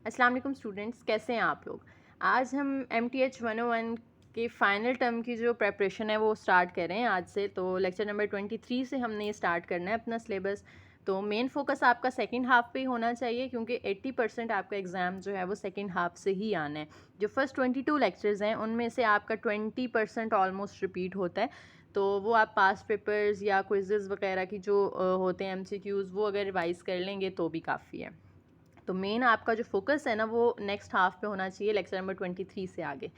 अस्सलाम वालेकुम स्टूडेंट्स, कैसे हैं आप लोग। आज हम MTH 101 के फाइनल टर्म की जो प्रेपरेशन है वो स्टार्ट कर रहे हैं आज से। तो लेक्चर नंबर 23 से हमने ये स्टार्ट करना है अपना सिलेबस। तो मेन फोकस आपका सेकंड हाफ पे ही होना चाहिए, क्योंकि 80% आपका एग्ज़ाम जो है वो सेकंड हाफ से ही आना है। जो फर्स्ट 22 लेक्चर्स हैं उनमें से आपका 20% ऑलमोस्ट रिपीट होता है। तो वो आप पास्ट पेपर्स या क्विज़ेज़ वगैरह की जो होते हैं MCQs, वो अगर रिवाइज़ कर लेंगे तो भी काफ़ी है। तो मेन आपका जो फोकस है ना वो नेक्स्ट हाफ पे होना चाहिए लेक्चर नंबर 23 से आगे।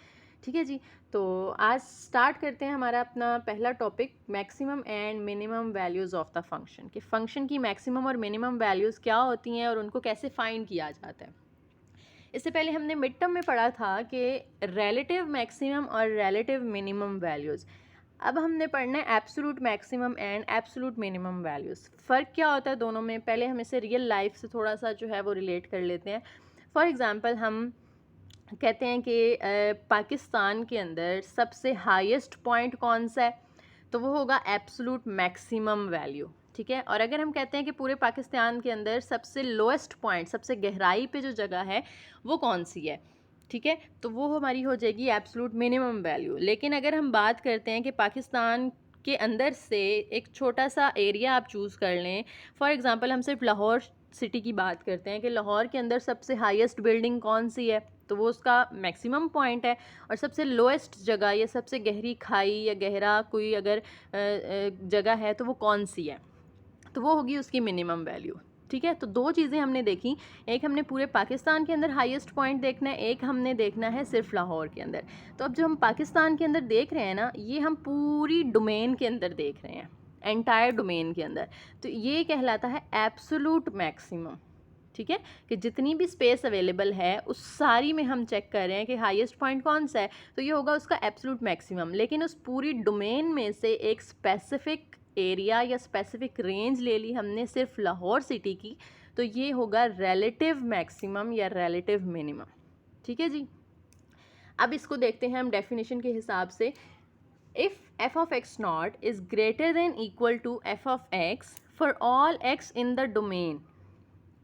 ठीक है जी। तो आज स्टार्ट करते हैं हमारा अपना पहला topic, maximum and minimum values of the function. कि फंक्शन की मैक्सिमम और मिनिमम वैल्यूज़ क्या होती हैं और उनको कैसे फाइंड किया जाता है। इससे पहले हमने मिड टर्म में पढ़ा था कि रिलेटिव मैक्सिमम और रिलेटिव मिनिमम वैल्यूज़। अब हमने पढ़ना है absolute maximum and absolute minimum values. फ़र्क क्या होता है दोनों में, पहले हम इसे रियल लाइफ से थोड़ा सा जो है वो रिलेट कर लेते हैं। फॉर एग्ज़ाम्पल हम कहते हैं कि पाकिस्तान के अंदर सबसे हाईएस्ट पॉइंट कौन सा है, तो वो होगा एब्सोलूट मैक्सिमम वैल्यू। ठीक है। और अगर हम कहते हैं कि पूरे पाकिस्तान के अंदर सबसे लोएस्ट पॉइंट, सबसे गहराई पे जो जगह है वो कौन सी है, ठीक है, तो वो हमारी हो जाएगी एब्सोलूट मिनिमम वैल्यू। लेकिन अगर हम बात करते हैं कि पाकिस्तान के अंदर से एक छोटा सा एरिया आप चूज़ कर लें, फॉर एग्ज़ाम्पल हम सिर्फ लाहौर सिटी की बात करते हैं कि लाहौर के अंदर सबसे हाईएस्ट बिल्डिंग कौन सी है, तो वो उसका मैक्सिमम पॉइंट है। और सबसे लोएस्ट जगह या सबसे गहरी खाई या गहरा कोई अगर जगह है तो वो कौन सी है, तो वो होगी उसकी मिनिमम वैल्यू। ठीक है। तो दो चीज़ें हमने देखी, एक हमने पूरे पाकिस्तान के अंदर हाईएस्ट पॉइंट देखना है, एक हमने देखना है सिर्फ लाहौर के अंदर। तो अब जो हम पाकिस्तान के अंदर देख रहे हैं ना, ये हम पूरी डोमेन के अंदर देख रहे हैं, एंटायर डोमेन के अंदर। तो ये कहलाता है एब्सोलूट मैक्सिमम। ठीक है। कि जितनी भी स्पेस अवेलेबल है उस सारी में हम चेक कर रहे हैं कि हाईएस्ट पॉइंट कौन सा है, तो ये होगा उसका एब्सोलूट मैक्सिमम। लेकिन उस पूरी डोमेन में से एक स्पेसिफिक एरिया या स्पेसिफिक रेंज ले ली हमने सिर्फ लाहौर सिटी की, तो ये होगा रिलेटिव मैक्सिमम या रिलेटिव मिनिमम। ठीक है जी। अब इसको देखते हैं हम डेफिनेशन के हिसाब से। If f of x naught is greater than equal to f of x for all x in the domain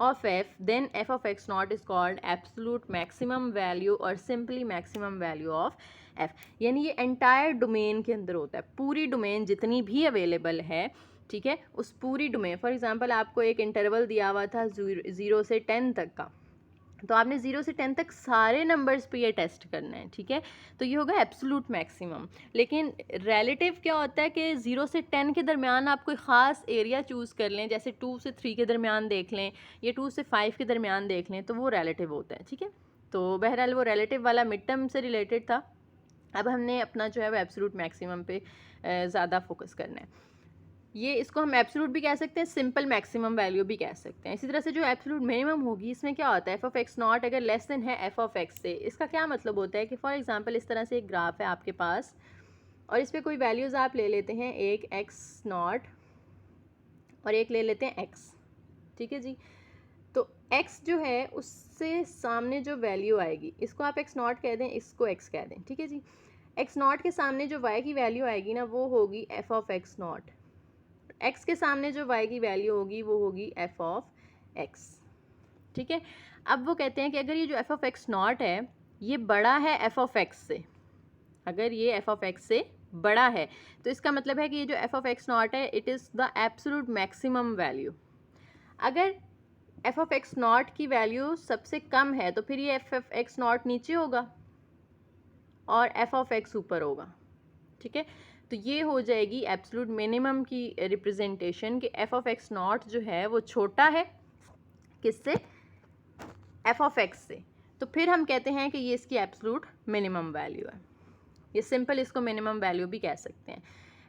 of f, then f of x naught is called absolute maximum value or simply maximum value of f। यानी ये entire domain के अंदर होता है, पूरी domain जितनी भी available है। ठीक है। उस पूरी डोमेन, फॉर एग्जांपल आपको एक इंटरवल दिया हुआ था 0 से 10 तक का, तो आपने 0 से 10 तक सारे नंबर्स पे ये टेस्ट करना है। ठीक है। तो ये होगा एब्सोलूट मैक्सिमम। लेकिन रिलेटिव क्या होता है कि 0 से 10 के दरमियान आप कोई ख़ास एरिया चूज़ कर लें, जैसे 2 से 3 के दरमियान देख लें या 2 से 5 के दरमियान देख लें, तो वो रिलेटिव होता है। ठीक है। तो बहरहाल वो रिलेटिव वाला मिड टर्म से रिलेटेड था। अब हमने अपना जो है वो एब्सोलूट मैक्सिमम पे ज़्यादा फोकस करना है। ये इसको हम एब्सोलूट भी कह सकते हैं, सिंपल मैक्सिमम वैल्यू भी कह सकते हैं। इसी तरह से जो एब्सोलूट मिनिमम होगी, इसमें क्या होता है, एफ ऑफ एक्स नॉट अगर लेस देन है एफ ऑफ एक्स से, इसका क्या मतलब होता है कि फॉर एग्जांपल इस तरह से एक ग्राफ है आपके पास और इस पर कोई वैल्यूज़ आप ले लेते हैं, एक एक्स नॉट और एक ले लेते हैं एक्स। ठीक है जी। तो x जो है उससे सामने जो वैल्यू आएगी, इसको आप x नॉट कह दें, इसको x कह दें। ठीक है जी। x नॉट के सामने जो y की वैल्यू आएगी ना, वो होगी f of x not. x के सामने जो y की वैल्यू होगी वो होगी f ऑफ x। ठीक है। अब वो कहते हैं कि अगर ये जो f ऑफ x नॉट है ये बड़ा है f ऑफ x से, अगर ये f ऑफ x से बड़ा है तो इसका मतलब है कि ये जो f ऑफ x नॉट है it is the absolute maximum value. अगर f ऑफ x नॉट की वैल्यू सबसे कम है तो फिर ये f ऑफ x नॉट नीचे होगा और f ऑफ x ऊपर होगा। ठीक है। तो ये हो जाएगी एब्सोल्यूट मिनिमम की रिप्रेजेंटेशन कि f ऑफ x नॉट जो है वो छोटा है किससे, f ऑफ x से। तो फिर हम कहते हैं कि ये इसकी एब्सोल्यूट मिनिमम वैल्यू है। ये सिंपल इसको मिनिमम वैल्यू भी कह सकते हैं।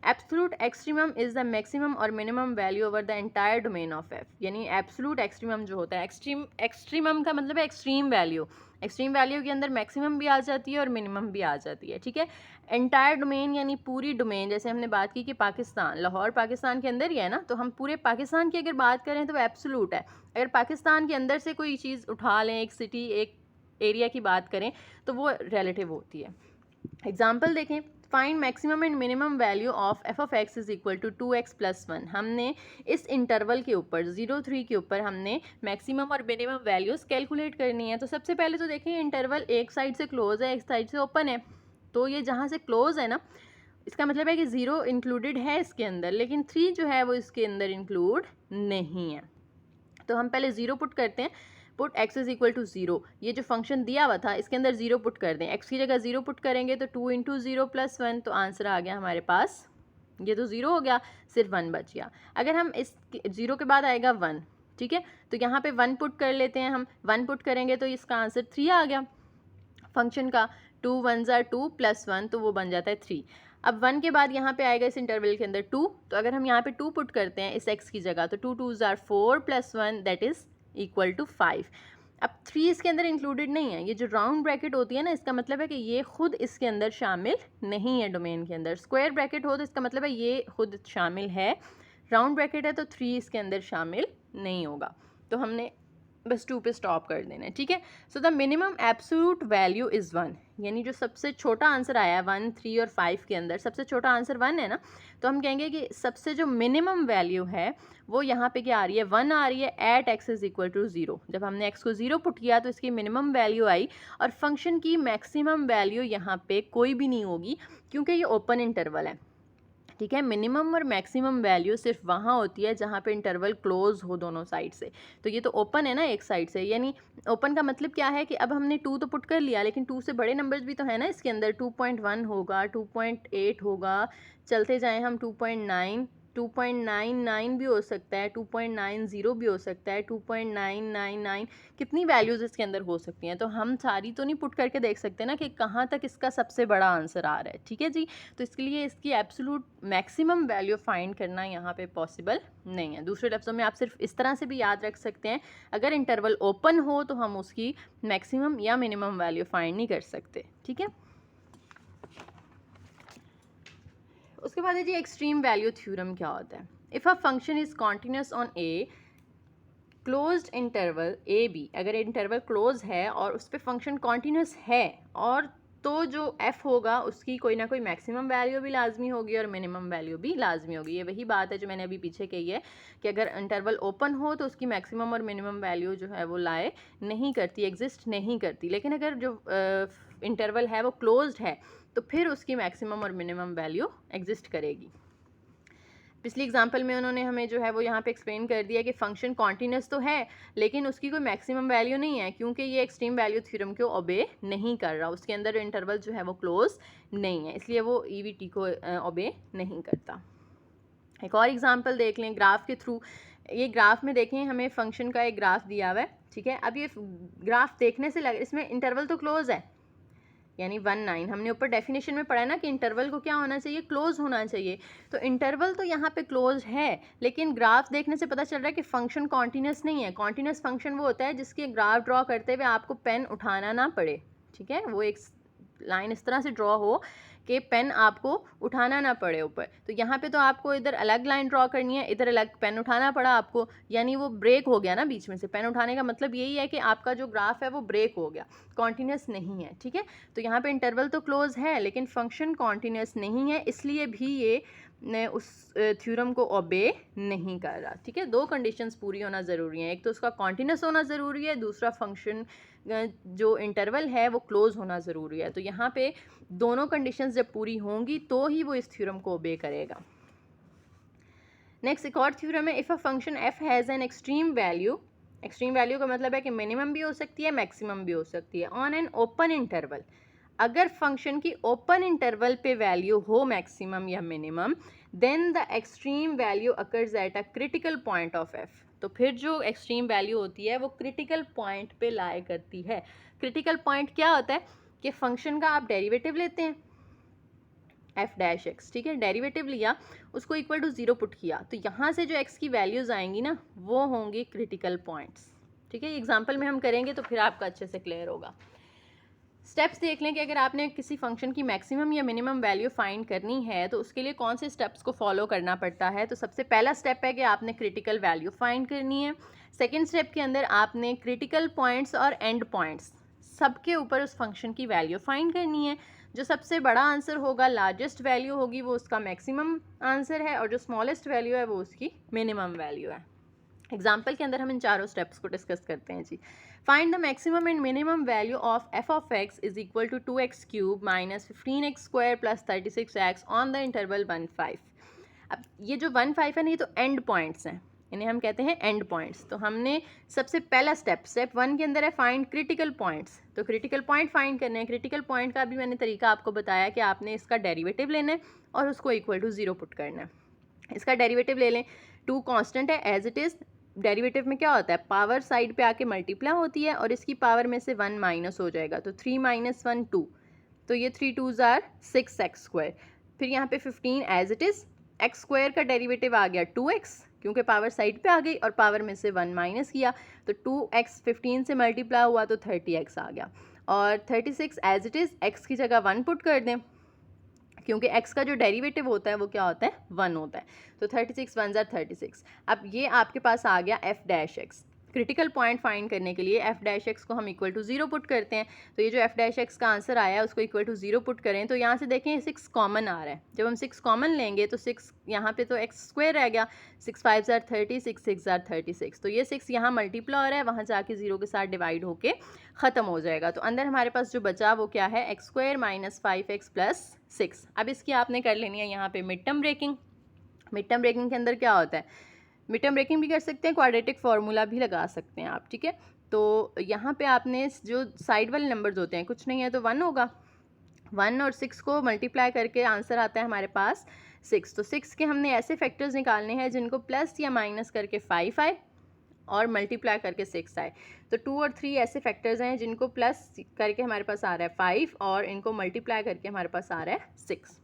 Absolute extremum is the maximum और minimum value over the entire domain of F. यानी एब्सोल्यूट एक्सट्रीमम जो होता है, एक्सट्रीमम का मतलब है एक्सट्रीम वैल्यू। एक्सट्रीम वैल्यू के अंदर मैक्सिमम भी आ जाती है और मिनिमम भी आ जाती है। ठीक है। एंटायर डोमेन यानी पूरी डोमेन, जैसे हमने बात की कि पाकिस्तान, लाहौर पाकिस्तान के अंदर ही है ना, तो हम पूरे पाकिस्तान की अगर बात करें तो वो एब्सोल्यूट है। अगर पाकिस्तान के अंदर से कोई चीज़ उठा लें, एक सिटी एक एरिया की बात करें, तो वो रिलेटिव होती है। एग्जाम्पल देखें, find maximum and minimum value of F of X is equal to 2x+1। हमने इस इंटरवल के ऊपर 0-3 के ऊपर हमने मैक्सिमम और मिनिमम वैल्यूज़ कैलकुलेट करनी है। तो सबसे पहले तो देखें इंटरवल एक साइड से क्लोज है, एक साइड से ओपन है। तो ये जहाँ से क्लोज है ना, इसका मतलब है कि 0 इंक्लूडेड है इसके अंदर, लेकिन 3 जो है वो इसके अंदर इंक्लूड नहीं है। तो हम पहले 0 पुट करते हैं, put x is equal to 0। ये जो फंक्शन दिया हुआ था इसके अंदर 0 पुट कर दें, x की जगह 0 पुट करेंगे तो 2 इंटू 0 प्लस 1, तो आंसर आ गया हमारे पास, ये तो 0 हो गया, सिर्फ 1 बच गया। अगर हम इस 0 के बाद आएगा 1, ठीक है, तो यहाँ पे 1 पुट कर लेते हैं हम, 1 पुट करेंगे तो इसका आंसर 3 आ गया फंक्शन का। 2 1 ज़ार 2 प्लस 1, तो वो बन जाता है 3। अब 1 के बाद यहाँ पे आएगा इस इंटरवल के अंदर 2, तो अगर हम यहाँ पे 2 पुट करते हैं इस x की जगह, तो 2 2 ज़ार 4 plus 1 that is equal to 5। अब 3 इसके अंदर इंक्लूडेड नहीं है, ये जो राउंड ब्रैकेट होती है ना, इसका मतलब है कि ये खुद इसके अंदर शामिल नहीं है डोमेन के अंदर। स्क्वायर ब्रैकेट हो तो इसका मतलब है ये खुद शामिल है, राउंड ब्रैकेट है तो 3 इसके अंदर शामिल नहीं होगा। तो हमने बस 2 पे स्टॉप कर देना है, ठीक है। So the minimum absolute value is 1, यानी जो सबसे छोटा आंसर आया है 1, 3 और 5 के अंदर सबसे छोटा आंसर 1 है ना, तो हम कहेंगे कि सबसे जो मिनिमम वैल्यू है वो यहाँ पे क्या आ रही है, 1 आ रही है at x is equal to 0। जब हमने x को 0 पुट किया तो इसकी मिनिमम वैल्यू आई, और फंक्शन की मैक्सिमम वैल्यू यहाँ पे कोई भी नहीं होगी क्योंकि ये ओपन इंटरवल है, ठीक है। मिनिमम और मैक्सिमम वैल्यू सिर्फ वहाँ होती है जहाँ पे इंटरवल क्लोज हो दोनों साइड से। तो ये तो ओपन है ना एक साइड से, यानी ओपन का मतलब क्या है कि अब हमने 2 तो पुट कर लिया, लेकिन 2 से बड़े नंबर्स भी तो है ना इसके अंदर। 2.1 होगा, 2.8 होगा, चलते जाएं हम 2.9, 2.99 भी हो सकता है, 2.90 भी हो सकता है, 2.999, कितनी वैल्यूज़ इसके अंदर हो सकती हैं। तो हम सारी तो नहीं पुट करके देख सकते ना कि कहाँ तक इसका सबसे बड़ा आंसर आ रहा है, ठीक है जी। तो इसके लिए इसकी एब्सोल्यूट मैक्सिमम वैल्यू फाइंड करना यहाँ पे पॉसिबल नहीं है। दूसरे लफ्ज़ों में आप सिर्फ इस तरह से भी याद रख सकते हैं, अगर इंटरवल ओपन हो तो हम उसकी मैक्सिमम या मिनिमम वैल्यू फाइंड नहीं कर सकते, ठीक है। उसके बाद है जी एक्सट्रीम वैल्यू थ्योरम क्या होता है। If a function is continuous on a closed interval A B, अगर इंटरवल क्लोज है और उस पर फंक्शन कॉन्टिन्यूस है, और तो जो f होगा उसकी कोई ना कोई मैक्सिमम वैल्यू भी लाजमी होगी और मिनिमम वैल्यू भी लाजमी होगी। ये वही बात है जो मैंने अभी पीछे कही है कि अगर इंटरवल ओपन हो तो उसकी मैक्सिमम और मिनिमम वैल्यू जो है वो लाए नहीं करती, एग्जिस्ट नहीं करती। लेकिन अगर जो इंटरवल है वो क्लोज्ड है तो फिर उसकी मैक्सिमम और मिनिमम वैल्यू एग्जिस्ट करेगी। पिछली एग्जांपल में उन्होंने हमें जो है वो यहाँ पे एक्सप्लेन कर दिया कि फंक्शन कॉन्टिन्यूस तो है लेकिन उसकी कोई मैक्सिमम वैल्यू नहीं है, क्योंकि ये एक्सट्रीम वैल्यू थ्योरम को ओबे नहीं कर रहा, उसके अंदर इंटरवल जो है वो क्लोज नहीं है, इसलिए वो ईवीटी को ओबे नहीं करता। एक और एग्जांपल देख लें ग्राफ के थ्रू। ये ग्राफ में देखें हमें फंक्शन का एक ग्राफ दिया हुआ है, ठीक है। अब ये ग्राफ देखने से लग, इसमें इंटरवल तो क्लोज है, यानी 1 9 हमने ऊपर डेफिनेशन में पढ़ा है ना कि इंटरवल को क्या होना चाहिए, क्लोज होना चाहिए। तो इंटरवल तो यहाँ पे क्लोज है, लेकिन ग्राफ देखने से पता चल रहा है कि फंक्शन कॉन्टिन्यूस नहीं है। कॉन्टिन्यूस फंक्शन वो होता है जिसके ग्राफ ड्रॉ करते हुए आपको पेन उठाना ना पड़े, ठीक है। वो एक लाइन इस तरह से ड्रॉ हो कि पेन आपको उठाना ना पड़े ऊपर। तो यहाँ पे तो आपको इधर अलग लाइन ड्रॉ करनी है, इधर अलग पेन उठाना पड़ा आपको, यानी वो ब्रेक हो गया ना बीच में से। पेन उठाने का मतलब यही है कि आपका जो ग्राफ है वो ब्रेक हो गया, कॉन्टिन्यूस नहीं है, ठीक है। तो यहाँ पे इंटरवल तो क्लोज है लेकिन फंक्शन कॉन्टिन्यूस नहीं है, इसलिए भी ये उस थ्योरम को ओबे नहीं कर रहा, ठीक है। दो कंडीशंस पूरी होना ज़रूरी है, एक तो उसका कॉन्टिन्यूस होना ज़रूरी है, दूसरा फंक्शन जो इंटरवल है वो क्लोज होना ज़रूरी है। तो यहाँ पे दोनों कंडीशंस जब पूरी होंगी तो ही वो इस थ्योरम को ओबे करेगा। नेक्स्ट एक और थ्योरम है, if a function f has an extreme value, extreme value का मतलब है कि मिनिमम भी हो सकती है मैक्सिमम भी हो सकती है, ऑन एन ओपन इंटरवल। अगर फंक्शन की ओपन इंटरवल पे वैल्यू हो मैक्सिमम या minimum, then the extreme value occurs at a critical point of f। तो फिर जो एक्सट्रीम वैल्यू होती है वो क्रिटिकल पॉइंट पे लाया करती है। क्रिटिकल पॉइंट क्या होता है कि फंक्शन का आप डेरिवेटिव लेते हैं f डैश x, ठीक है, डेरिवेटिव लिया, उसको इक्वल टू 0 पुट किया, तो यहाँ से जो x की वैल्यूज़ आएंगी ना वो होंगी क्रिटिकल पॉइंट्स, ठीक है। एग्जाम्पल में हम करेंगे तो फिर आपका अच्छे से क्लियर होगा। स्टेप्स देख लें कि अगर आपने किसी फंक्शन की मैक्सिमम या मिनिमम वैल्यू फाइंड करनी है तो उसके लिए कौन से स्टेप्स को फॉलो करना पड़ता है। तो सबसे पहला स्टेप है कि आपने क्रिटिकल वैल्यू फाइंड करनी है। सेकेंड स्टेप के अंदर आपने क्रिटिकल पॉइंट्स और एंड पॉइंट्स सबके ऊपर उस फंक्शन की वैल्यू फाइंड करनी है। जो सबसे बड़ा आंसर होगा, लार्जेस्ट वैल्यू होगी, वो उसका मैक्सिमम आंसर है, और जो स्मॉलेस्ट वैल्यू है वो उसकी मिनिमम वैल्यू है। एग्जाम्पल के अंदर हम इन चारों स्टेप्स को डिस्कस करते हैं जी। Find the maximum and minimum value of F of X is equal to 2x cube minus 15x² plus 36x on the interval 1-5। अब ये जो 1-5 है ना, ये तो एंड पॉइंट्स हैं, इन्हें हम कहते हैं एंड पॉइंट्स। तो हमने सबसे पहला स्टेप 1 के अंदर है फाइंड क्रिटिकल पॉइंट्स। तो क्रिटिकल पॉइंट फाइंड करने हैं। क्रिटिकल पॉइंट का भी मैंने तरीका आपको बताया कि आपने इसका डेरिवेटिव लेना है और उसको इक्वल टू 0 पुट करना है। इसका डेरिवेटिव ले लें। 2 कांस्टेंट है एज इट इज़। डेरिवेटिव में क्या होता है, पावर साइड पे आके मल्टीप्लाई होती है और इसकी पावर में से 1 माइनस हो जाएगा, तो 3 - 1 2, तो ये 3 2s आर 6x²। फिर यहाँ पे 15 एज इट इज़। x² का डेरिवेटिव आ गया 2x, क्योंकि पावर साइड पे आ गई और पावर में से 1 माइनस किया, तो 2x 15 से मल्टीप्लाई हुआ तो 30x आ गया। और 36 एज इट इज़, x की जगह 1 पुट कर दें, क्योंकि x का जो डेरिवेटिव होता है वो क्या होता है, 1 होता है। तो 36 1s आर 36। अब ये आपके पास आ गया f dash x। Critical point find करने के लिए f डैश x को हम इक्वल टू 0 पुट करते हैं। तो ये जो f डैश x का आंसर आया है उसको इक्वल टू 0 पुट करें, तो यहाँ से देखें 6 कॉमन आ रहा है। जब हम 6 कॉमन लेंगे तो 6 यहाँ पे तो x² रह गया, 6 5s आर 30, 6 6s आर 36। तो ये 6 यहाँ मल्टीप्लाई हो रहा है, वहाँ जाके 0 के साथ डिवाइड होके ख़त्म हो जाएगा। तो अंदर हमारे पास जो बचा वो क्या है, x² माइनस 5x प्लस 6। अब इसकी आपने कर लेनी है यहाँ पे mid term breaking. Mid term breaking के अंदर क्या होता है, मिड टर्म ब्रेकिंग भी कर सकते हैं, क्वाड्रेटिक फार्मूला भी लगा सकते हैं आप, ठीक है। तो यहाँ पे आपने जो साइड वाले नंबर्स होते हैं, कुछ नहीं है तो 1 होगा। 1 और 6 को मल्टीप्लाई करके आंसर आता है हमारे पास 6। तो 6 के हमने ऐसे फैक्टर्स निकालने हैं जिनको प्लस या माइनस करके 5 आए और मल्टीप्लाई करके 6 आए। तो 2 और 3 ऐसे फैक्टर्स हैं जिनको प्लस करके हमारे पास आ रहा है 5 और इनको मल्टीप्लाई करके हमारे पास आ रहा है 6।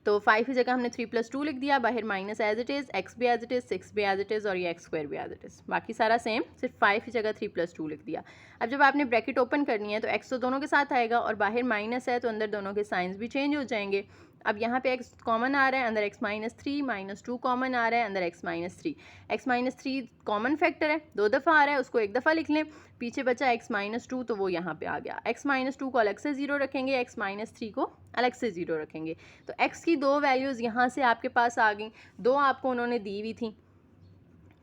तो 5 की जगह हमने 3 + 2 लिख दिया, बाहर minus as it is, x भी एज इट इज़, 6 भी एज इट इज़ और ये x² भी एज इट इज़, बाकी सारा सेम, सिर्फ 5 की जगह 3 + 2 लिख दिया। अब जब आपने ब्रैकेट ओपन करनी है तो x तो दोनों के साथ आएगा और बाहर माइनस है तो अंदर दोनों के साइंस भी चेंज हो जाएंगे। अब यहाँ पे x कॉमन आ रहा है, अंदर x - 3, -2 कॉमन आ रहा है, अंदर x - 3। x - 3 कॉमन फैक्टर है, 2 दफ़ा आ रहा है, उसको एक दफ़ा लिख लें। पीछे बचा x - 2, तो वो यहाँ पे आ गया। x - 2 को अलग से 0 रखेंगे, x - 3 को अलग से 0 रखेंगे। तो x की 2 वैल्यूज़ यहाँ से आपके पास आ गई, 2 आपको उन्होंने दी हुई थी,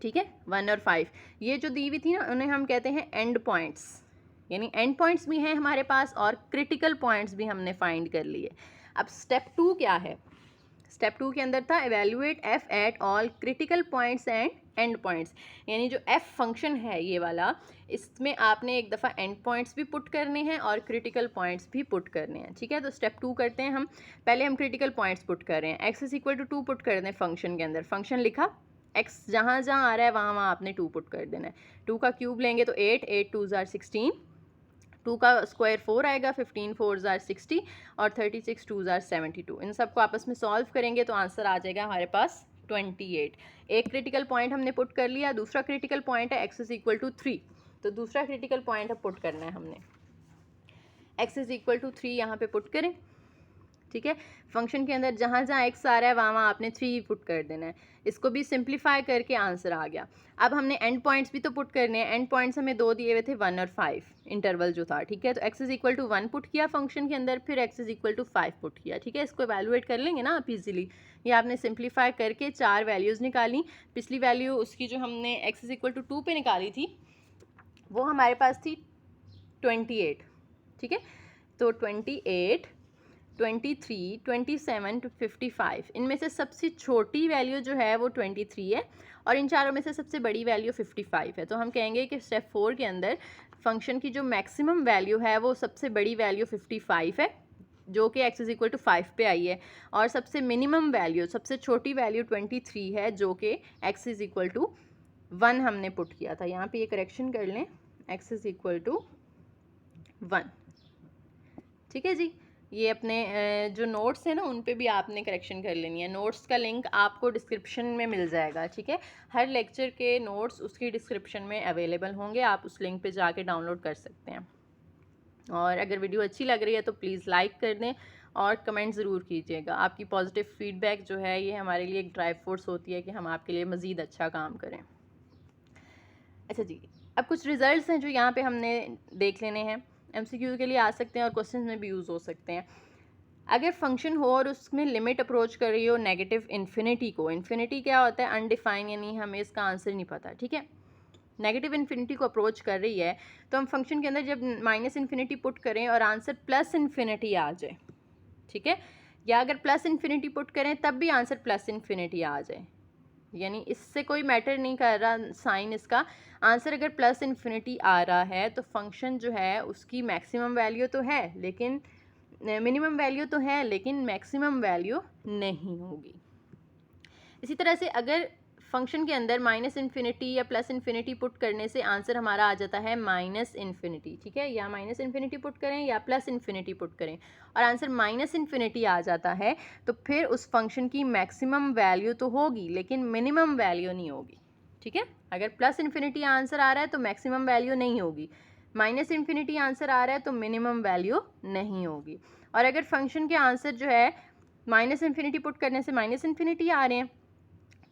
ठीक है, 1 और 5। ये जो दी हुई थी ना, उन्हें हम कहते हैं एंड पॉइंट्स, यानी एंड पॉइंट्स भी हैं हमारे पास और क्रिटिकल पॉइंट्स भी हमने फाइंड कर लिए। अब स्टेप 2 क्या है, स्टेप 2 के अंदर था evaluate f at all critical points and and points, यानी जो f फंक्शन है ये वाला, इसमें आपने एक दफ़ा एंड पॉइंट्स भी पुट करने हैं और क्रिटिकल पॉइंट्स भी पुट करने हैं, ठीक है। तो स्टेप 2 करते हैं हम। पहले हम क्रिटिकल पॉइंट्स पुट कर रहे हैं। x = 2 पुट कर दें फंक्शन के अंदर, फंक्शन लिखा, x जहाँ जहाँ आ रहा है वहाँ वहाँ आपने 2 पुट कर देना है। 2 का क्यूब लेंगे तो 8, 8 2s आर 16, 2 का स्क्वायर 4 आएगा, 15 4s आर 60 और 36 2s आर 72। इन सबको आपस में सॉल्व करेंगे तो आंसर आ जाएगा हमारे पास 28। एक क्रिटिकल पॉइंट हमने पुट कर लिया। दूसरा क्रिटिकल पॉइंट है x = 3, तो दूसरा क्रिटिकल पॉइंट अब पुट करना है हमने। x = 3 यहाँ पे पुट करें, ठीक है। फंक्शन के अंदर जहाँ जहाँ x आ रहा है वहाँ वहाँ आपने 3 पुट कर देना है। इसको भी सिंप्लीफाई करके आंसर आ गया। अब हमने एंड पॉइंट्स भी तो पुट करने हैं। एंड पॉइंट्स हमें 2 दिए हुए थे, 1 और 5, इंटरवल जो था, ठीक है। तो x = 1 पुट किया फंक्शन के अंदर, फिर x = 5 पुट किया, ठीक है। इसको एवेलुएट कर लेंगे ना आप इजीली। ये आपने सिंप्लीफाई करके 4 वैल्यूज़ निकाली। पिछली वैल्यू उसकी जो हमने x = 2 पे निकाली थी वो हमारे पास थी 28, ठीक है। तो 28, 23, 27 to 55, इनमें से सबसे छोटी वैल्यू जो है वो 23 है और इन चारों में से सबसे बड़ी वैल्यू 55 है। तो हम कहेंगे कि स्टेप 4 के अंदर फंक्शन की जो मैक्सिमम वैल्यू है वो सबसे बड़ी वैल्यू 55 है, जो कि x = 5 पे आई है, और सबसे मिनिमम वैल्यू, सबसे छोटी वैल्यू 23 है, जो कि x = 1 हमने पुट किया था। यहाँ पे ये करेक्शन कर लें, x = 1, ठीक है जी। ये अपने जो नोट्स हैं ना उन पे भी आपने करेक्शन कर लेनी है। नोट्स का लिंक आपको डिस्क्रिप्शन में मिल जाएगा, ठीक है। हर लेक्चर के नोट्स उसकी डिस्क्रिप्शन में अवेलेबल होंगे, आप उस लिंक पे जाके डाउनलोड कर सकते हैं। और अगर वीडियो अच्छी लग रही है तो प्लीज़ लाइक कर दें और कमेंट ज़रूर कीजिएगा। आपकी पॉजिटिव फीडबैक जो है ये हमारे लिए एक ड्राइव फोर्स होती है कि हम आपके लिए मज़ीद अच्छा काम करें। अच्छा जी, अब कुछ रिज़ल्ट्स हैं जो यहाँ पे हमने देख लेने हैं। MCQ के लिए आ सकते हैं और क्वेश्चन में भी यूज़ हो सकते हैं। अगर फंक्शन हो और उसमें लिमिट अप्रोच कर रही हो नेगेटिव इन्फिनिटी को, इन्फिनिटी क्या होता है, अनडिफाइन, यानी हमें इसका आंसर नहीं पता, ठीक है, नेगेटिव इन्फिनिटी को अप्रोच कर रही है, तो हम फंक्शन के अंदर जब माइनस इन्फिनिटी पुट करें और आंसर प्लस इन्फिनिटी आ जाए, ठीक है, या अगर प्लस इन्फिनिटी पुट करें तब भी आंसर प्लस इन्फिनिटी आ जाए, यानी इससे कोई मैटर नहीं कर रहा साइन इसका, आंसर अगर प्लस इन्फिनिटी आ रहा है तो फंक्शन जो है उसकी मैक्सिमम वैल्यू तो है लेकिन मिनिमम वैल्यू तो है लेकिन मैक्सिमम वैल्यू नहीं होगी। इसी तरह से अगर फंक्शन के अंदर माइनस इन्फिनिटी या प्लस इन्फिनिटी पुट करने से आंसर हमारा आ जाता है माइनस इन्फिनिटी, ठीक है, या माइनस इन्फिनिटी पुट करें या प्लस इन्फिनिटी पुट करें और आंसर माइनस इन्फिनिटी आ जाता है, तो फिर उस फंक्शन की मैक्सिमम वैल्यू तो होगी लेकिन मिनिमम वैल्यू नहीं होगी, ठीक है। अगर प्लस इन्फिनिटी आंसर आ रहा है तो मैक्सिमम वैल्यू नहीं होगी, माइनस इन्फिनिटी आंसर आ रहा है तो मिनिमम वैल्यू नहीं होगी। और अगर फंक्शन के आंसर जो है माइनस इन्फिनिटी पुट करने से माइनस इन्फिनिटी आ रहे हैं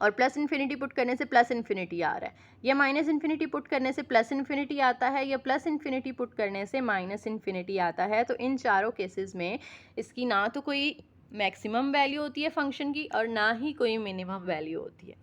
और प्लस इन्फिनिटी पुट करने से प्लस इन्फिनिटी आ रहा है, या माइनस इन्फिनिटी पुट करने से प्लस इन्फिनिटी आता है, या प्लस इन्फिनिटी पुट करने से माइनस इन्फिनिटी आता है, तो इन चारों केसेस में इसकी ना तो कोई मैक्सिमम वैल्यू होती है फंक्शन की और ना ही कोई मिनिमम वैल्यू होती है,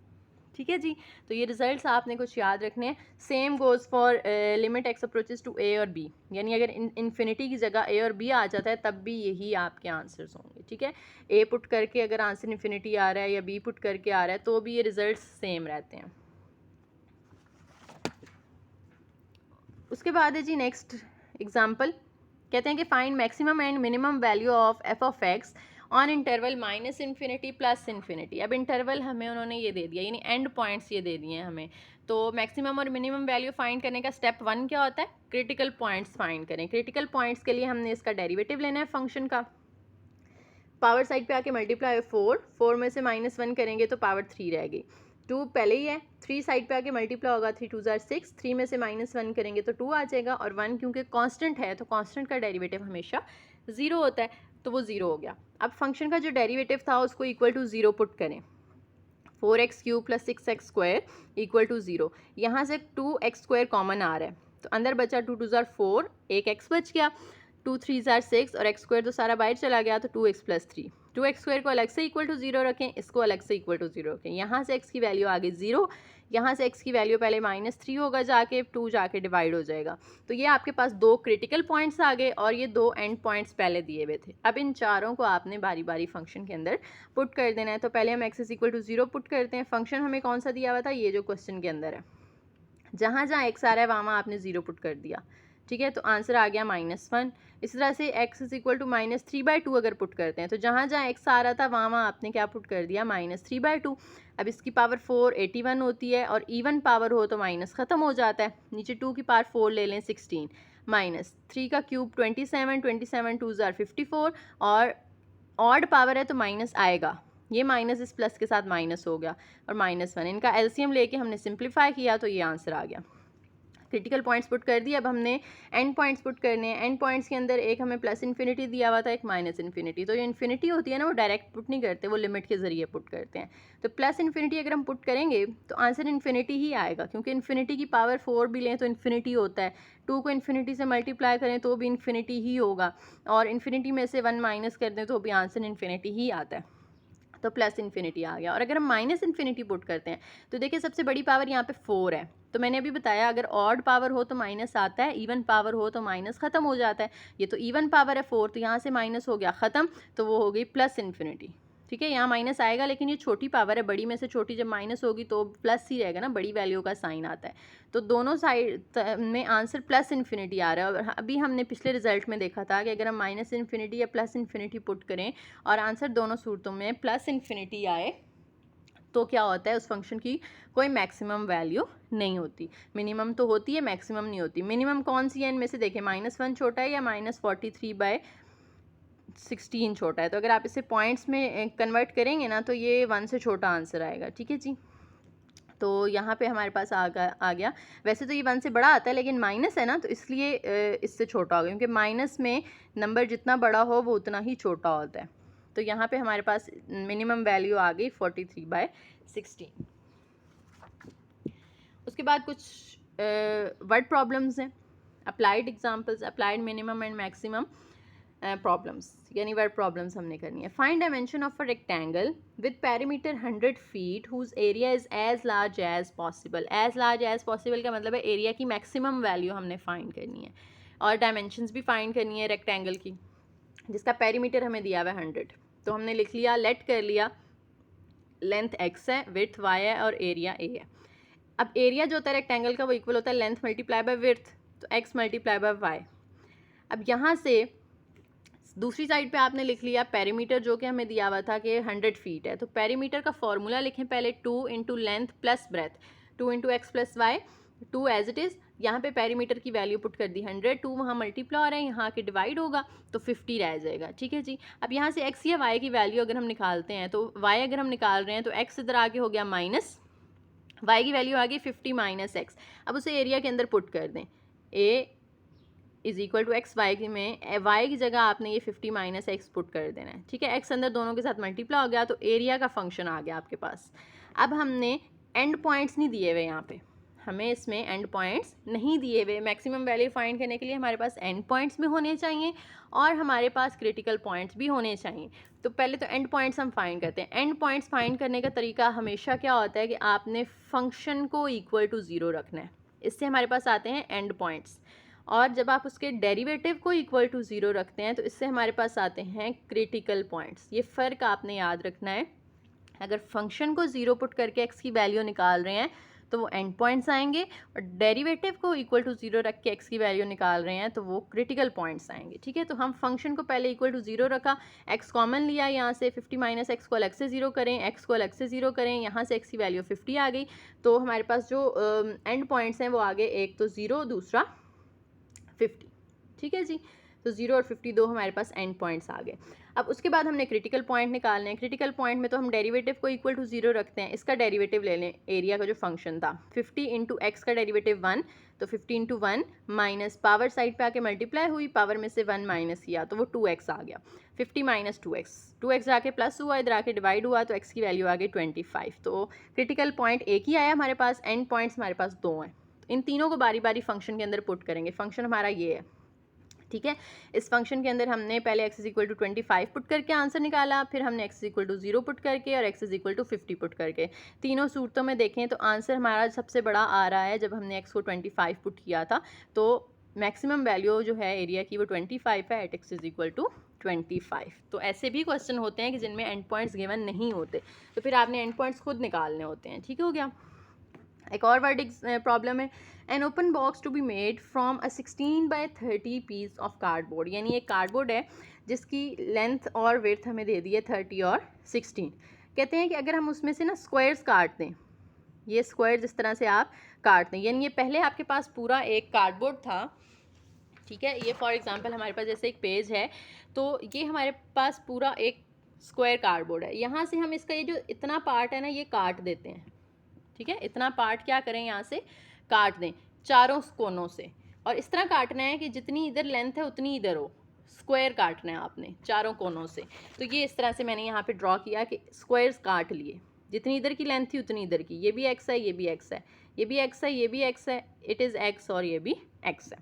ठीक है जी। तो ये रिजल्ट्स आपने कुछ याद रखने हैं। Same goes for limit X approaches to A और बी, यानी अगर इन्फिनिटी की जगह ए और बी आ जाता है तब भी यही आपके आंसर्स होंगे, ठीक है। ए पुट करके अगर आंसर इन्फिनिटी आ रहा है या बी पुट करके आ रहा है तो भी ये रिजल्ट्स सेम रहते हैं। उसके बाद है जी नेक्स्ट एग्जाम्पल, कहते हैं कि find maximum and minimum value of F of x on interval minus infinity plus infinity. अब इंटरवल हमें उन्होंने ये दे दिया, यानी एंड पॉइंट्स ये दे दिए हैं हमें, तो मैक्सिमम और मिनिमम वैल्यू फाइंड करने का स्टेप 1 क्या होता है, क्रिटिकल पॉइंट्स फाइंड करें। क्रिटिकल पॉइंट्स के लिए हमने इसका डेरिवेटिव लेना है फंक्शन का, पावर साइड पे आके मल्टीप्लाई 4 में से -1 करेंगे तो पावर 3 रहेगी, 2 पहले ही है, 3 साइड पे आके मल्टीप्लाई होगा, 3 2 जार 6, 3 में से -1 करेंगे तो 2 आ जाएगा, और 1 क्योंकि कांस्टेंट है तो कांस्टेंट का डेरिवेटिव हमेशा 0 होता है तो वो 0 हो गया। अब फंक्शन का जो डेरिवेटिव था उसको इक्वल टू 0 पुट करें, 4x³ + 6x² इक्वल टू 0, यहाँ से 2x² कॉमन आ रहा है तो अंदर बचा 2 2 जार 4, एक x बच गया, 2 3 जार 6 और x² तो सारा बाहर चला गया तो 2x + 3, 2x² को अलग से इक्वल टू 0 रखें, इसको अलग से इक्वल टू 0 रखें, यहाँ से x की वैल्यू आ गई 0, यहाँ से x की वैल्यू पहले -3 होगा, जाके 2 जाके डिवाइड हो जाएगा, तो ये आपके पास 2 क्रिटिकल पॉइंट्स आ गए और ये 2 एंड पॉइंट्स पहले दिए हुए थे। अब इन चारों को आपने बारी बारी फंक्शन के अंदर पुट कर देना है, तो पहले हम x = 0 पुट करते हैं, फंक्शन हमें कौन सा दिया हुआ था, ये जो क्वेश्चन के अंदर है, जहाँ जहाँ x आ रहा है वहाँ आपने 0 पुट कर दिया, ठीक है, तो आंसर आ गया -1। इस तरह से x = -3/2 अगर पुट करते हैं तो जहाँ जहाँ x आ रहा था वहाँ आपने क्या पुट कर दिया, -3/2। अब इसकी पावर 4 81 होती है और इवन पावर हो तो माइनस ख़त्म हो जाता है, नीचे 2 की पावर 4 ले लें 16, -3 का क्यूब 27, 27 2 जार 54 और ऑड पावर है तो माइनस आएगा, ये माइनस इस प्लस के साथ माइनस हो गया और -1, इनका एलसीएम लेके हमने सिंप्लीफाई किया तो ये आंसर आ गया। क्रिटिकल पॉइंट्स पुट कर दिए, अब हमने एंड पॉइंट्स पुट करने हैं। एंड पॉइंट्स के अंदर एक हमें प्लस इन्फिनिटी दिया हुआ था, एक माइनस इन्फिनिटी, तो जो इन्फिनिटी होती है ना वो डायरेक्ट पुट नहीं करते, वो लिमिट के ज़रिए पुट करते हैं, तो प्लस इन्फिनिटी अगर हम पुट करेंगे तो आंसर इन्फिनिटी ही आएगा, क्योंकि इन्फिनिटी की पावर 4 भी लें तो इन्फिनिटी होता है, 2 को इन्फिनिटी से मल्टीप्लाई करें तो भी इन्फिनिटी ही होगा, और इन्फिनिटी में से 1 माइनस कर दें तो भी आंसर इन्फिनिटी ही आता है, तो प्लस इन्फिनिटी आ गया। और अगर हम माइनस इन्फिनिटी पुट करते हैं तो देखिए सबसे बड़ी पावर यहाँ पे 4 है, तो मैंने अभी बताया अगर ऑड पावर हो तो माइनस आता है, इवन पावर हो तो माइनस ख़त्म हो जाता है, ये तो इवन पावर है 4 तो यहाँ से माइनस हो गया ख़त्म, तो वो हो गई प्लस इन्फिनिटी, ठीक है। यहाँ माइनस आएगा लेकिन ये छोटी पावर है, बड़ी में से छोटी जब माइनस होगी तो प्लस ही रहेगा ना, बड़ी वैल्यू का साइन आता है, तो दोनों साइड में आंसर प्लस इन्फिनिटी आ रहा है। और अभी हमने पिछले रिजल्ट में देखा था कि अगर हम माइनस इन्फिनिटी या प्लस इन्फिनिटी पुट करें और आंसर दोनों सूरतों में प्लस इन्फिनिटी आए तो क्या होता है, उस फंक्शन की कोई मैक्सिमम वैल्यू नहीं होती, मिनिमम तो होती है, मैक्सिमम नहीं होती। मिनिमम कौन सी है इनमें से, देखें -1 छोटा है या -43/16 छोटा है, तो अगर आप इसे पॉइंट्स में कन्वर्ट करेंगे ना तो ये 1 से छोटा आंसर आएगा, ठीक है जी। तो यहाँ पे हमारे पास आ गया, वैसे तो ये 1 से बड़ा आता है लेकिन माइनस है ना तो इसलिए इससे छोटा हो गया, क्योंकि माइनस में नंबर जितना बड़ा हो वो उतना ही छोटा होता है, तो यहाँ पे हमारे पास मिनिमम वैल्यू आ गई 43/16। उसके बाद कुछ वर्ड प्रॉब्लम्स हैं। Applied examples, applied minimum and maximum problems, यानी वर्ड प्रॉब्लम्स हमने करनी है। Find dimension of a rectangle with perimeter 100 feet whose area is as large as possible. As large as possible का मतलब है एरिया की maximum value हमने find करनी है और डायमेंशंस भी फाइंड करनी है रेक्टेंगल की, जिसका पेरीमीटर हमें दिया हुआ है 100। तो हमने लिख लिया, लेट कर लिया, लेंथ x है, विड्थ y है और एरिया a है। अब एरिया जो होता है रेक्टेंगल का वो इक्वल होता है लेंथ मल्टीप्लाई बाय विड्थ, तो x मल्टीप्लाई बाय y। अब यहाँ से दूसरी साइड पे आपने लिख लिया पेरीमीटर जो कि हमें दिया हुआ था कि 100 फीट है, तो पेरीमीटर का फॉर्मूला लिखें पहले 2 into length plus breadth, 2 into X plus Y, 2 as it is. यहाँ पे पेरीमीटर की वैल्यू पुट कर दी 100, 2 वहाँ मल्टीप्लाई हो रहा है, यहाँ के डिवाइड होगा तो 50 रह जाएगा। ठीक है जी। अब यहाँ से x या y की वैल्यू अगर हम निकालते हैं तो y अगर हम निकाल रहे हैं तो x इधर आगे हो गया माइनस, y की वैल्यू आ गई 50 माइनस एक्स। अब उसे एरिया के अंदर पुट कर दें, a is equal to X, Y में y की जगह आपने ये 50 माइनस एक्स पुट कर देना है। ठीक है, x अंदर दोनों के साथ मल्टीप्लाई हो गया तो एरिया का फंक्शन आ गया आपके पास। अब हमने एंड पॉइंट्स नहीं दिए हुए, यहाँ पे हमें इसमें एंड पॉइंट्स नहीं दिए हुए। मैक्सिमम वैल्यू फाइंड करने के लिए हमारे पास एंड पॉइंट्स भी होने चाहिए और हमारे पास क्रिटिकल पॉइंट्स भी होने चाहिए। तो पहले तो एंड पॉइंट्स हम फाइंड करते हैं। एंड पॉइंट्स फाइंड करने का तरीका हमेशा क्या होता है कि आपने फंक्शन को इक्वल टू 0 रखना है, इससे हमारे पास आते हैं एंड पॉइंट्स। और जब आप उसके डेरिवेटिव को इक्वल टू 0 रखते हैं तो इससे हमारे पास आते हैं क्रिटिकल पॉइंट्स। ये फ़र्क आपने याद रखना है। अगर फंक्शन को 0 पुट करके x की वैल्यू निकाल रहे हैं तो वो एंड पॉइंट्स आएंगे, और डेरिवेटिव को इक्वल टू 0 रख के x की वैल्यू निकाल रहे हैं तो वो क्रिटिकल पॉइंट्स आएंगे। ठीक है, तो हम फंक्शन को पहले इक्वल टू 0 रखा, x कॉमन लिया, यहाँ से 50 माइनस एक्स को अलग से 0 करें, x को अलग से 0 करें, यहाँ से x की वैल्यू 50 आ गई। तो हमारे पास जो एंड पॉइंट्स हैं वो आ गए, एक तो 0 दूसरा 50। ठीक है जी, तो 0 और 50 दो हमारे पास एंड पॉइंट्स आ गए। अब उसके बाद हमने क्रिटिकल पॉइंट निकालने हैं। क्रिटिकल पॉइंट में तो हम डेरिवेटिव को इक्वल टू 0 रखते हैं। इसका डेरिवेटिव ले लें, एरिया का जो फंक्शन था 50 इंटू एक्स का डेरिवेटिव 1, तो 50 इंटू 1 माइनस पावर साइड पे आके मल्टीप्लाई हुई, पावर में से 1 माइनस किया तो वो 2x आ गया। 50 माइनस 2x जाके प्लस हुआ, इधर आके डिवाइड हुआ तो x की वैल्यू आ गई 25। तो क्रिटिकल पॉइंट एक ही आया हमारे पास, एंड पॉइंट्स हमारे पास 2 हैं। इन तीनों को बारी बारी फंक्शन के अंदर पुट करेंगे। फंक्शन हमारा ये है। ठीक है, इस फंक्शन के अंदर हमने पहले x is equal to 25 put करके आंसर निकाला, फिर हमने x is equal to 0 put करके और x is equal to 50 put करके। तीनों सूरतों में देखें तो आंसर हमारा सबसे बड़ा आ रहा है जब हमने x को 25 पुट किया था, तो मैक्सिमम वैल्यू जो है एरिया की वो 25 है, at x is equal to 25। तो ऐसे भी क्वेश्चन होते हैं कि जिनमें एंड पॉइंट्स गिवन नहीं होते, तो फिर आपने एंड पॉइंट्स खुद निकालने होते हैं। ठीक हो गया। एक और वर्ड प्रॉब्लम है, an open box to be made from a 16 by 30 piece of cardboard. यानी एक कार्डबोर्ड है जिसकी लेंथ और विड्थ हमें दे दी है 30 और 16। कहते हैं कि अगर हम उसमें से ना स्क्वायर्स काट दें, ये स्क्वायर जिस तरह से आप काट दें, यानी ये पहले आपके पास पूरा एक कार्डबोर्ड था। ठीक है, ये फॉर एग्जांपल हमारे पास जैसे एक पेज है, तो ये हमारे पास पूरा एक स्क्वायर कार्डबोर्ड है। यहाँ से हम इसका ये जो इतना पार्ट है ना ये काट देते हैं। ठीक है, इतना पार्ट क्या करें, यहाँ से काट दें चारों कोनों से, और इस तरह काटना है कि जितनी इधर लेंथ है उतनी इधर हो। स्क्वायर काटना है आपने चारों कोनों से। तो ये इस तरह से मैंने यहाँ पे ड्रॉ किया कि स्क्वायर्स काट लिए, जितनी इधर की लेंथ थी उतनी इधर की। ये भी एक्स है, ये भी एक्स है, ये भी एक्स है, ये भी एक्स है, इट इज़ एक्स, और ये भी एक्स है।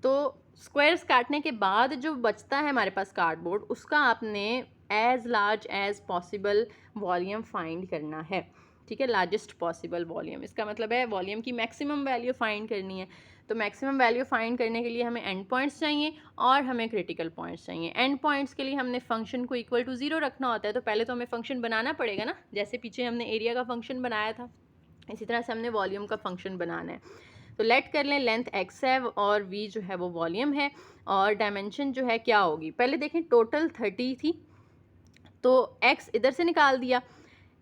तो स्क्वायर्स काटने के बाद जो बचता है हमारे पास कार्डबोर्ड, उसका आपने as large as possible volume find करना है। ठीक है, लार्जेस्ट पॉसिबल वॉल्यूम, इसका मतलब है वॉल्यूम की मैक्सिमम वैल्यू फाइंड करनी है। तो मैक्सिमम वैल्यू फाइंड करने के लिए हमें एंड पॉइंट्स चाहिए और हमें क्रिटिकल पॉइंट्स चाहिए। एंड पॉइंट्स के लिए हमने फंक्शन को इक्वल टू 0 रखना होता है, तो पहले तो हमें फंक्शन बनाना पड़ेगा ना, जैसे पीछे हमने एरिया का फंक्शन बनाया था, इसी तरह से हमने वॉल्यूम का फंक्शन बनाना है। तो लेट कर लें, लेंथ x है और v जो है वो वॉल्यूम है, और डायमेंशन जो है क्या होगी। पहले देखें, टोटल 30 थी, तो x इधर से निकाल दिया,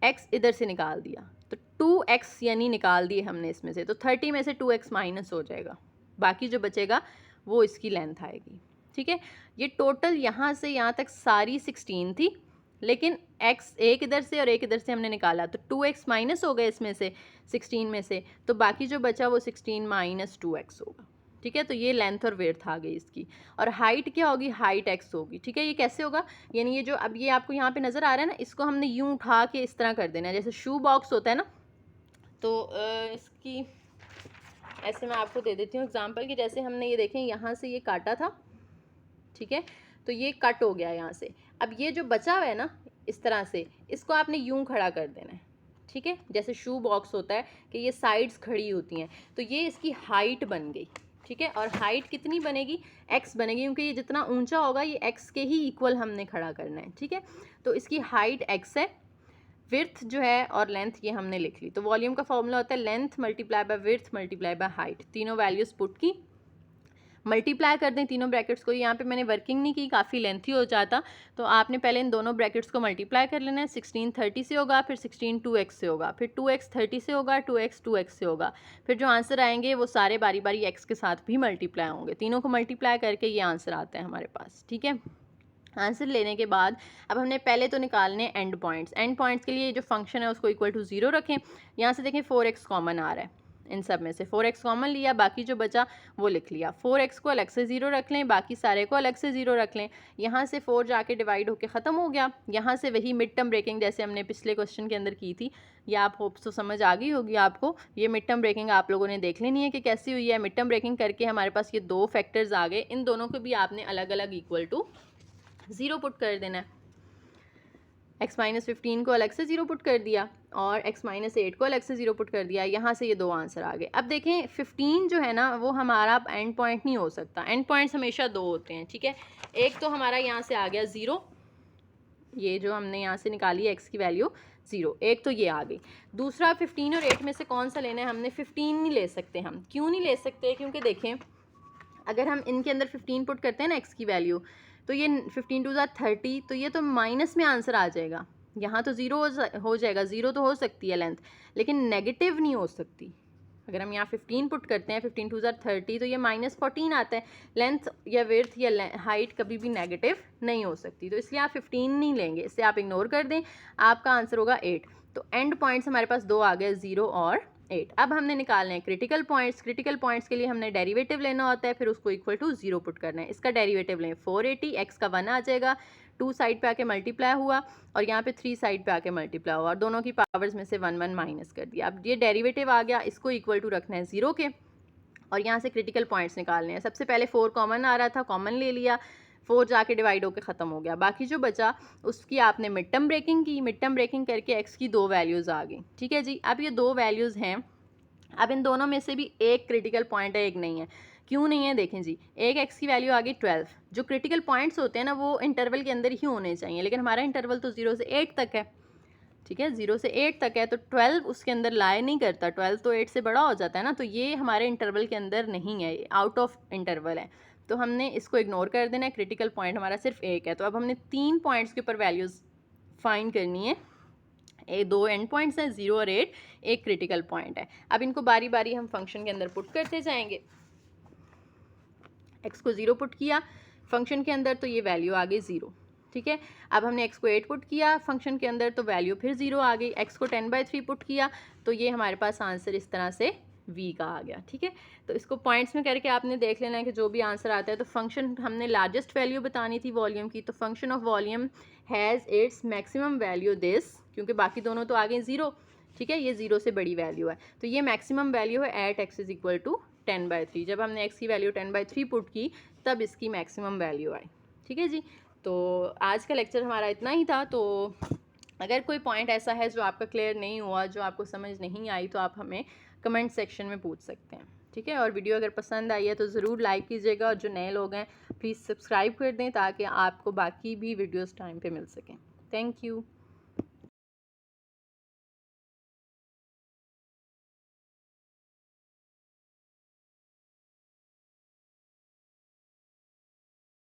x इधर से निकाल दिया, तो 2x यानी निकाल दिए हमने इसमें से, तो 30 में से 2x माइनस हो जाएगा, बाकी जो बचेगा वो इसकी लेंथ आएगी। ठीक है, ये टोटल यहाँ से यहाँ तक सारी 16 थी, लेकिन x एक इधर से और एक इधर से हमने निकाला, तो 2x माइनस हो गए इसमें से 16 में से, तो बाकी जो बचा वो 16 माइनस 2x होगा। ठीक है, तो ये लेंथ और विड्थ आ गई इसकी, और हाइट क्या होगी, हाइट x होगी। ठीक है, ये कैसे होगा, यानी ये जो अब ये आपको यहाँ पे नज़र आ रहा है ना, इसको हमने यूँ उठा के इस तरह कर देना है, जैसे शू बॉक्स होता है ना, तो इसकी ऐसे मैं आपको दे देती हूँ एग्जांपल कि जैसे हमने ये देखें यहाँ से ये काटा था, ठीक है, तो ये कट हो गया यहाँ से। अब ये जो बचा हुआ है ना इस तरह से, इसको आपने यूं खड़ा कर देना है, ठीक है, जैसे शू बॉक्स होता है कि ये साइड्स खड़ी होती हैं, तो ये इसकी हाइट बन गई, ठीक है। और हाइट कितनी बनेगी, x बनेगी, क्योंकि ये जितना ऊंचा होगा ये x के ही इक्वल हमने खड़ा करना है, ठीक है। तो इसकी हाइट x है, विड्थ जो है और लेंथ ये हमने लिख ली। तो वॉल्यूम का फॉर्मूला होता है length multiply by width multiply by height. तीनों वैल्यूज पुट की, मल्टीप्लाई कर दें तीनों ब्रैकेट्स को। यहाँ पे मैंने वर्किंग नहीं की, काफ़ी लेंथी हो जाता, तो आपने पहले इन दोनों ब्रैकेट्स को मल्टीप्लाई कर लेना है। 16 30 से होगा, फिर 16 2x से होगा, फिर 2x 30 से होगा, 2x 2x से होगा, फिर जो आंसर आएंगे वो सारे बारी बारी x के साथ भी मल्टीप्लाई होंगे। तीनों को मल्टीप्लाई करके ये आंसर आता है हमारे पास, ठीक है। आंसर लेने के बाद अब हमने पहले तो निकालने एंड पॉइंट्स। एंड पॉइंट्स के लिए जो फंक्शन है उसको इक्वल टू 0 रखें। यहाँ से देखें 4x कॉमन आ रहा है, इन सब में से 4x कॉमन लिया, बाकी जो बचा वो लिख लिया। 4x को अलग से 0 रख लें, बाकी सारे को अलग से 0 रख लें। यहाँ से 4 जाके डिवाइड होके ख़त्म हो गया। यहाँ से वही मिड टर्म ब्रेकिंग जैसे हमने पिछले क्वेश्चन के अंदर की थी, ये आप होप्स तो समझ आ गई होगी आपको। ये मिड टर्म ब्रेकिंग आप लोगों ने देख लेनी है कि कैसी हुई है। मिड टर्म ब्रेकिंग करके हमारे पास ये दो फैक्टर्स आ गए, इन दोनों को भी आपने अलग अलग इक्वल टू 0 पुट कर देना है। x माइनस 15 को अलग से 0 पुट कर दिया और x माइनस 8 को अलग से 0 पुट कर दिया। यहाँ से ये दो आंसर आ गए। अब देखें 15 जो है ना वो हमारा एंड पॉइंट नहीं हो सकता। एंड पॉइंट्स हमेशा दो होते हैं, ठीक है। एक तो हमारा यहाँ से आ गया 0, ये जो हमने यहाँ से निकाली x की वैल्यू 0, एक तो ये आ गई। दूसरा 15 और 8 में से कौन सा लेना है, हमने 15 नहीं ले सकते। हम क्यों नहीं ले सकते, क्योंकि देखें अगर हम इनके अंदर 15 पुट करते हैं ना x की वैल्यू, तो ये 15 2 30, तो ये तो माइनस में आंसर आ जाएगा। यहाँ तो 0 हो जाएगा, 0 तो हो सकती है लेंथ, लेकिन नेगेटिव नहीं हो सकती। अगर हम यहाँ 15 पुट करते हैं 15 2 30, तो ये -14 आता है। लेंथ या विड्थ या हाइट कभी भी नेगेटिव नहीं हो सकती, तो इसलिए आप 15 नहीं लेंगे, इससे आप इग्नोर कर दें। आपका आंसर होगा 8। तो एंड पॉइंट्स हमारे पास दो आ गए, 0 और 8। अब हमने निकालना है क्रिटिकल पॉइंट्स। क्रिटिकल पॉइंट्स के लिए हमने डेरिवेटिव लेना होता है, फिर उसको इक्वल टू 0 पुट करना है। इसका डेरिवेटिव लें 480, x का 1 आ जाएगा, 2 साइड पे आके मल्टीप्लाई हुआ और यहाँ पे 3 साइड पे आके मल्टीप्लाई हुआ और दोनों की पावर्स में से 1 1 माइनस कर दिया। अब ये डेरिवेटिव आ गया, इसको इक्वल टू रखना है 0 के और यहाँ से क्रिटिकल पॉइंट्स निकालने हैं। सबसे पहले 4 कॉमन आ रहा था, कॉमन ले लिया, 4 जाके डिवाइड होकर ख़त्म हो गया। बाकी जो बचा उसकी आपने मिड टर्म ब्रेकिंग की, मिड टर्म ब्रेकिंग करके x की दो वैल्यूज़ आ गई, ठीक है जी। अब ये दो वैल्यूज़ हैं, अब इन दोनों में से भी एक क्रिटिकल पॉइंट है, एक नहीं है। क्यों नहीं है, देखें जी। एक x की वैल्यू आ गई 12। जो क्रिटिकल पॉइंट्स होते हैं ना वो इंटरवल के अंदर ही होने चाहिए, लेकिन हमारा इंटरवल तो 0 से 8 तक है, ठीक है, 0 से 8 तक है, तो 12 उसके अंदर लाए नहीं करता। 12 तो 8 से बड़ा हो जाता है ना, तो ये हमारे इंटरवल के अंदर नहीं है, आउट ऑफ इंटरवल है, तो हमने इसको इग्नोर कर देना है। क्रिटिकल पॉइंट हमारा सिर्फ एक है। तो अब हमने 3 पॉइंट्स के ऊपर वैल्यूज़ फाइंड करनी है। दो एंड पॉइंट्स हैं 0 और 8, एक क्रिटिकल पॉइंट है। अब इनको बारी बारी हम फंक्शन के अंदर पुट करते जाएंगे। x को 0 पुट किया फंक्शन के अंदर, तो ये वैल्यू आ गई 0, ठीक है। अब हमने x को 8 पुट किया फंक्शन के अंदर, तो वैल्यू फिर 0 आ गई। x को 10/3 पुट किया, तो ये हमारे पास आंसर इस तरह से v का आ गया, ठीक है। तो इसको पॉइंट्स में करके आपने देख लेना है कि जो भी आंसर आता है। तो फंक्शन हमने लार्जेस्ट वैल्यू बतानी थी वॉल्यूम की, तो function of volume has its maximum value this, क्योंकि बाकी दोनों तो आ गए 0, ठीक है, ये 0 से बड़ी वैल्यू है, तो ये मैक्सिमम वैल्यू है at x is equal to 10/3। जब हमने x की वैल्यू 10/3 पुट की तब इसकी मैक्सिमम वैल्यू आई, ठीक है जी। तो आज का लेक्चर हमारा इतना ही था। तो अगर कोई पॉइंट ऐसा है जो आपका क्लियर नहीं हुआ, जो आपको समझ नहीं आई, तो आप हमें कमेंट सेक्शन में पूछ सकते हैं, ठीक है। और वीडियो अगर पसंद आई है तो ज़रूर लाइक कीजिएगा, और जो नए लोग हैं प्लीज़ सब्सक्राइब कर दें ताकि आपको बाकी भी वीडियोज़ टाइम पे मिल सकें। Thank you.